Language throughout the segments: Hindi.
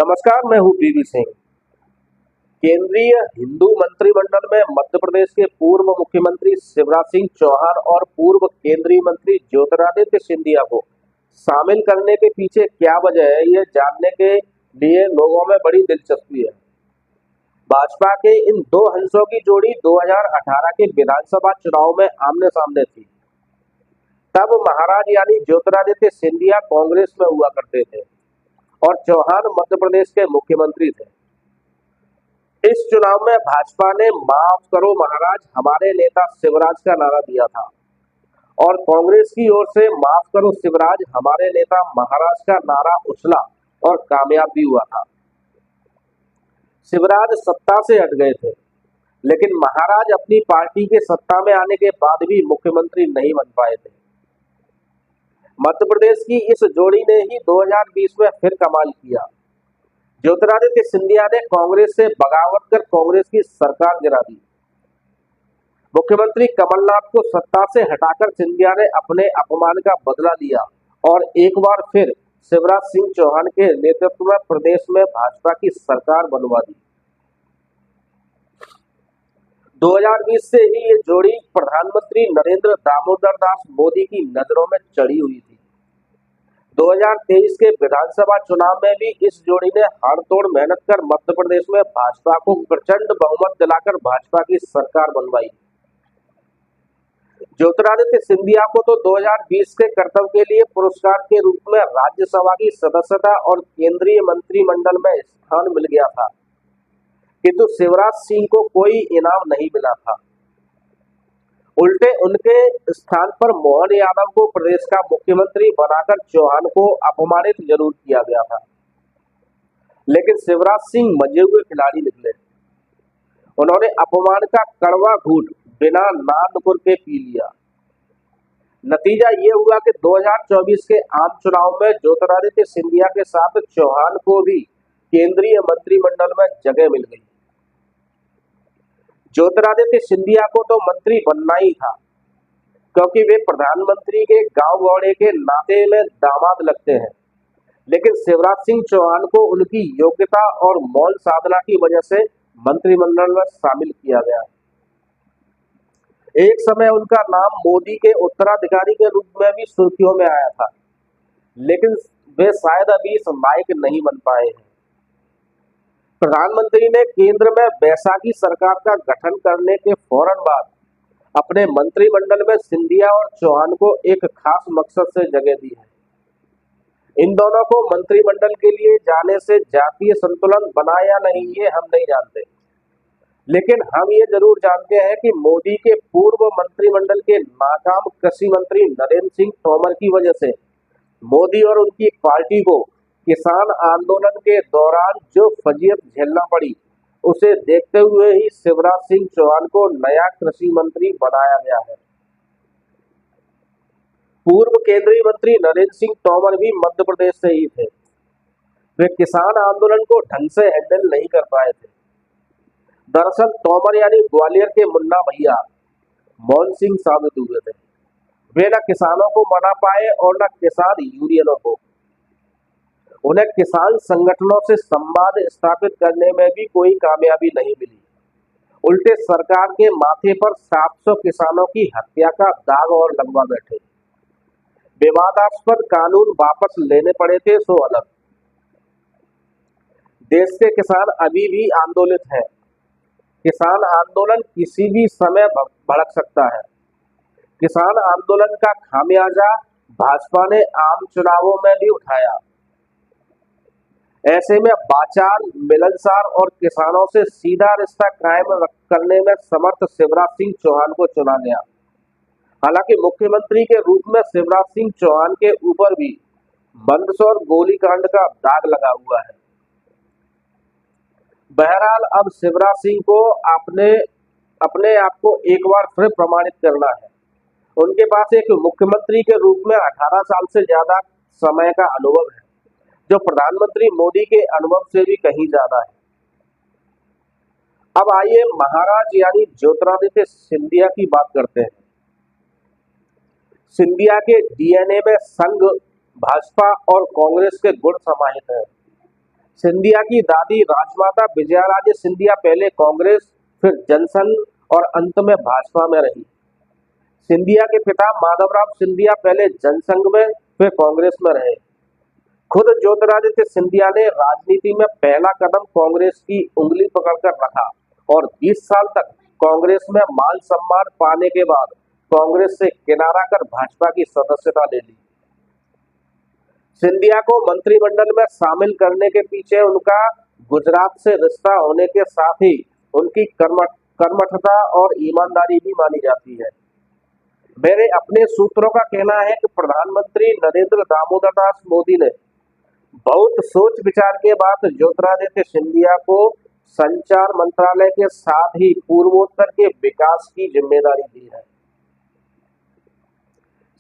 नमस्कार, मैं हूँ पीवी सिंह। केंद्रीय हिंदू मंत्रिमंडल में मध्य प्रदेश के पूर्व मुख्यमंत्री शिवराज सिंह चौहान और पूर्व केंद्रीय मंत्री ज्योतिरादित्य सिंधिया को शामिल करने के पीछे क्या वजह है, ये जानने के लिए लोगों में बड़ी दिलचस्पी है। भाजपा के इन दो हंसों की जोड़ी 2018 के विधानसभा चुनाव में आमने सामने थी। तब महाराज यानी ज्योतिरादित्य सिंधिया कांग्रेस में हुआ करते थे और चौहान मध्य प्रदेश के मुख्यमंत्री थे। इस चुनाव में भाजपा ने माफ करो महाराज हमारे नेता शिवराज का नारा दिया था और कांग्रेस की ओर से माफ करो शिवराज हमारे नेता महाराज का नारा उछला और कामयाब भी हुआ था। शिवराज सत्ता से हट गए थे, लेकिन महाराज अपनी पार्टी के सत्ता में आने के बाद भी मुख्यमंत्री नहीं बन पाए थे। मध्य प्रदेश की इस जोड़ी ने ही 2020 में फिर कमाल किया। ज्योतिरादित्य सिंधिया ने कांग्रेस से बगावत कर कांग्रेस की सरकार गिरा दी। मुख्यमंत्री कमलनाथ को सत्ता से हटाकर सिंधिया ने अपने अपमान का बदला लिया और एक बार फिर शिवराज सिंह चौहान के नेतृत्व में प्रदेश में भाजपा की सरकार बनवा दी। 2020 से ही ये जोड़ी प्रधानमंत्री नरेंद्र दामोदर दास मोदी की नजरों में चढ़ी हुई थी। 2023 के विधानसभा चुनाव में भी इस जोड़ी ने हाड़तोड़ मेहनत कर मध्य प्रदेश में भाजपा को प्रचंड बहुमत दिलाकर भाजपा की सरकार बनवाई। ज्योतिरादित्य सिंधिया को तो 2020 के कर्तव्य के लिए पुरस्कार के रूप में राज्यसभा की सदस्यता और केंद्रीय मंत्रिमंडल में स्थान मिल गया था, किंतु शिवराज सिंह को कोई इनाम नहीं मिला था। उल्टे उनके स्थान पर मोहन यादव को प्रदेश का मुख्यमंत्री बनाकर चौहान को अपमानित जरूर किया गया था, लेकिन शिवराज सिंह मजे हुए खिलाड़ी निकले। उन्होंने अपमान का कड़वा घूंट बिना नानपुर के पी लिया। नतीजा ये हुआ कि 2024 के आम चुनाव में ज्योतिरादित्य सिंधिया के साथ चौहान को भी केंद्रीय मंत्रिमंडल में जगह मिल गई। ज्योतिरादित्य सिंधिया को तो मंत्री बनना ही था, क्योंकि वे प्रधानमंत्री के गांव गौड़े के नाते में दामाद लगते हैं, लेकिन शिवराज सिंह चौहान को उनकी योग्यता और मौन साधना की वजह से मंत्रिमंडल में शामिल किया गया। एक समय उनका नाम मोदी के उत्तराधिकारी के रूप में भी सुर्खियों में आया था, लेकिन वे शायद अभी इस लायक नहीं बन पाए हैं। प्रधानमंत्री ने केंद्र में बैसाखी सरकार का गठन करने के फौरन बाद अपने मंत्रिमंडल में सिंधिया और चौहान को एक खास मकसद से जगह दी है। इन दोनों को मंत्रिमंडल के लिए जाने से जातीय संतुलन बना या नहीं, ये हम नहीं जानते, लेकिन हम ये जरूर जानते हैं कि मोदी के पूर्व मंत्रिमंडल के नाकाम कृषि मंत्री नरेंद्र सिंह तोमर की वजह से मोदी और उनकी पार्टी को किसान आंदोलन के दौरान जो फजीयत झेलना पड़ी, उसे देखते हुए ही शिवराज सिंह चौहान को नया कृषि मंत्री बनाया गया है। पूर्व केंद्रीय मंत्री नरेंद्र सिंह तोमर भी मध्य प्रदेश से ही थे। वे किसान आंदोलन को ढंग से हैंडल नहीं कर पाए थे। दरअसल तोमर यानी ग्वालियर के मुन्ना भैया मौन सिंह साबित हुए थे। वे न किसानों को मना पाए और न किसान यूनियनों को। उन्हें किसान संगठनों से संवाद स्थापित करने में भी कोई कामयाबी नहीं मिली। उल्टे सरकार के माथे पर 700 किसानों की हत्या का दाग और लगवा बैठे। विवादास्पद कानून वापस लेने पड़े थे सो अलग। देश के किसान अभी भी आंदोलित हैं। किसान आंदोलन किसी भी समय भड़क सकता है। किसान आंदोलन का खामियाजा भाजपा ने आम चुनावों में भी उठाया। ऐसे में बाचाल, मिलनसार और किसानों से सीधा रिश्ता कायम करने में समर्थ शिवराज सिंह चौहान को चुना गया। हालांकि मुख्यमंत्री के रूप में शिवराज सिंह चौहान के ऊपर भी मंदसौर गोलीकांड का दाग लगा हुआ है। बहरहाल अब शिवराज सिंह को अपने आप को एक बार फिर प्रमाणित करना है। उनके पास एक मुख्यमंत्री के रूप में 18 साल से ज्यादा समय का अनुभव है, जो प्रधानमंत्री मोदी के अनुभव से भी कहीं ज्यादा है। अब आइए महाराज यानी ज्योतिरादित्य सिंधिया की बात करते हैं। सिंधिया के डीएनए में संघ, भाजपा और कांग्रेस के गुण समाहित हैं। सिंधिया की दादी राजमाता विजयाराजे सिंधिया पहले कांग्रेस, फिर जनसंघ और अंत में भाजपा में रही। सिंधिया के पिता माधवराव सिंधिया पहले जनसंघ में फिर कांग्रेस में रहे। खुद ज्योतिरादित्य सिंधिया ने राजनीति में पहला कदम कांग्रेस की उंगली पकड़कर रखा और 20 साल तक कांग्रेस में मान सम्मान पाने के बाद कांग्रेस से किनारा कर भाजपा की सदस्यता ले ली। सिंधिया को मंत्रिमंडल में शामिल करने के पीछे उनका गुजरात से रिश्ता होने के साथ ही उनकी कर्मठता और ईमानदारी भी मानी जाती है। मेरे अपने सूत्रों का कहना है कि प्रधानमंत्री नरेंद्र दामोदर दास मोदी ने बहुत सोच विचार के बाद ज्योतिरादित्य सिंधिया को संचार मंत्रालय के साथ ही पूर्वोत्तर के विकास की जिम्मेदारी दी है।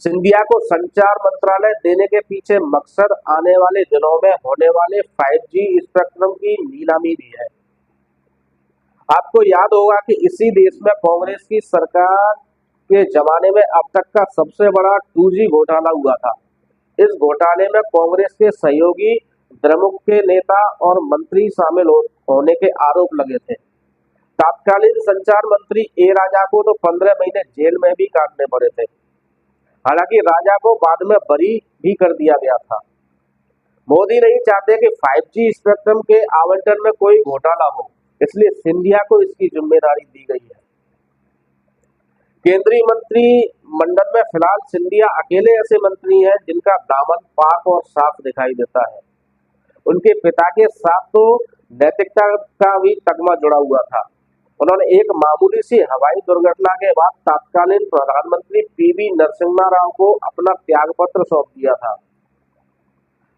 सिंधिया को संचार मंत्रालय देने के पीछे मकसद आने वाले दिनों में होने वाले 5G स्पेक्ट्रम की नीलामी भी है। आपको याद होगा कि इसी देश में कांग्रेस की सरकार के जमाने में अब तक का सबसे बड़ा 2G घोटाला हुआ था। इस घोटाले में कांग्रेस के सहयोगी द्रमुक के नेता और मंत्री शामिल होने के आरोप लगे थे। तत्कालीन संचार मंत्री ए राजा को तो 15 महीने जेल में भी काटने पड़े थे। हालांकि राजा को बाद में बरी भी कर दिया गया था। मोदी नहीं चाहते कि 5G स्पेक्ट्रम के आवंटन में कोई घोटाला हो, इसलिए सिंधिया को इसकी जिम्मेदारी दी गई है। केंद्रीय मंत्रिमंडल में फिलहाल सिंधिया अकेले ऐसे मंत्री हैं जिनका दामन पाक और साफ दिखाई देता है। उनके पिता के साथ तो नैतिकता का भी तगमा जुड़ा हुआ था। उन्होंने एक मामूली सी हवाई दुर्घटना के बाद तत्कालीन प्रधानमंत्री पीवी नरसिम्हा राव को अपना त्यागपत्र सौंप दिया था।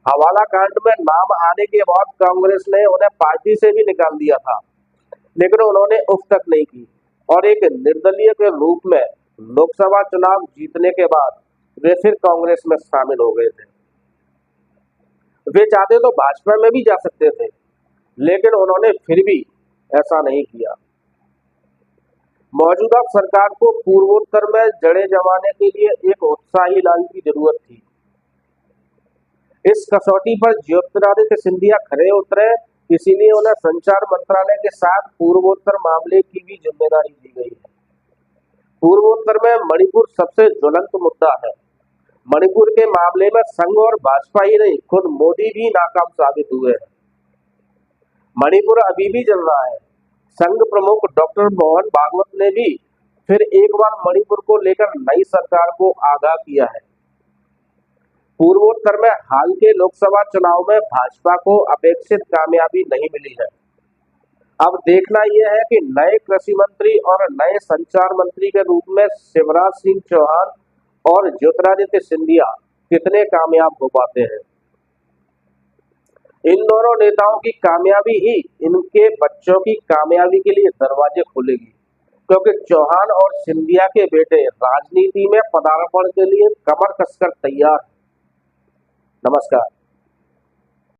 हवाला कांड में नाम आने के बाद कांग्रेस ने उन्हें पार्टी से भी निकाल दिया था, लेकिन उन्होंने उफ तक नहीं की और एक निर्दलीय के रूप में लोकसभा चुनाव जीतने के बाद वे फिर कांग्रेस में शामिल हो गए थे। वे चाहते तो भाजपा में भी जा सकते थे, लेकिन उन्होंने फिर भी ऐसा नहीं किया। मौजूदा सरकार को पूर्वोत्तर में जड़ें जमाने के लिए एक उत्साही लाल की जरूरत थी। इस कसौटी पर ज्योतिरादित्य सिंधिया खरे उतरे, इसीलिए उन्हें संचार मंत्रालय के साथ पूर्वोत्तर मामले की भी जिम्मेदारी दी गई है। पूर्वोत्तर में मणिपुर सबसे ज्वलंत मुद्दा है। मणिपुर के मामले में संघ और भाजपा ही नहीं, खुद मोदी भी नाकाम साबित हुए हैं। मणिपुर अभी भी जल रहा है। संघ प्रमुख डॉक्टर मोहन भागवत ने भी फिर एक बार मणिपुर को लेकर नई सरकार को आगाह किया है। पूर्वोत्तर में हाल के लोकसभा चुनाव में भाजपा को अपेक्षित कामयाबी नहीं मिली है। अब देखना यह है कि नए कृषि मंत्री और नए संचार मंत्री के रूप में शिवराज सिंह चौहान और ज्योतिरादित्य सिंधिया कितने कामयाब हो पाते हैं। इन दोनों नेताओं की कामयाबी ही इनके बच्चों की कामयाबी के लिए दरवाजे खोलेगी, क्योंकि चौहान और सिंधिया के बेटे राजनीति में पदार्पण के लिए कमर कसकर तैयार हैं। नमस्कार।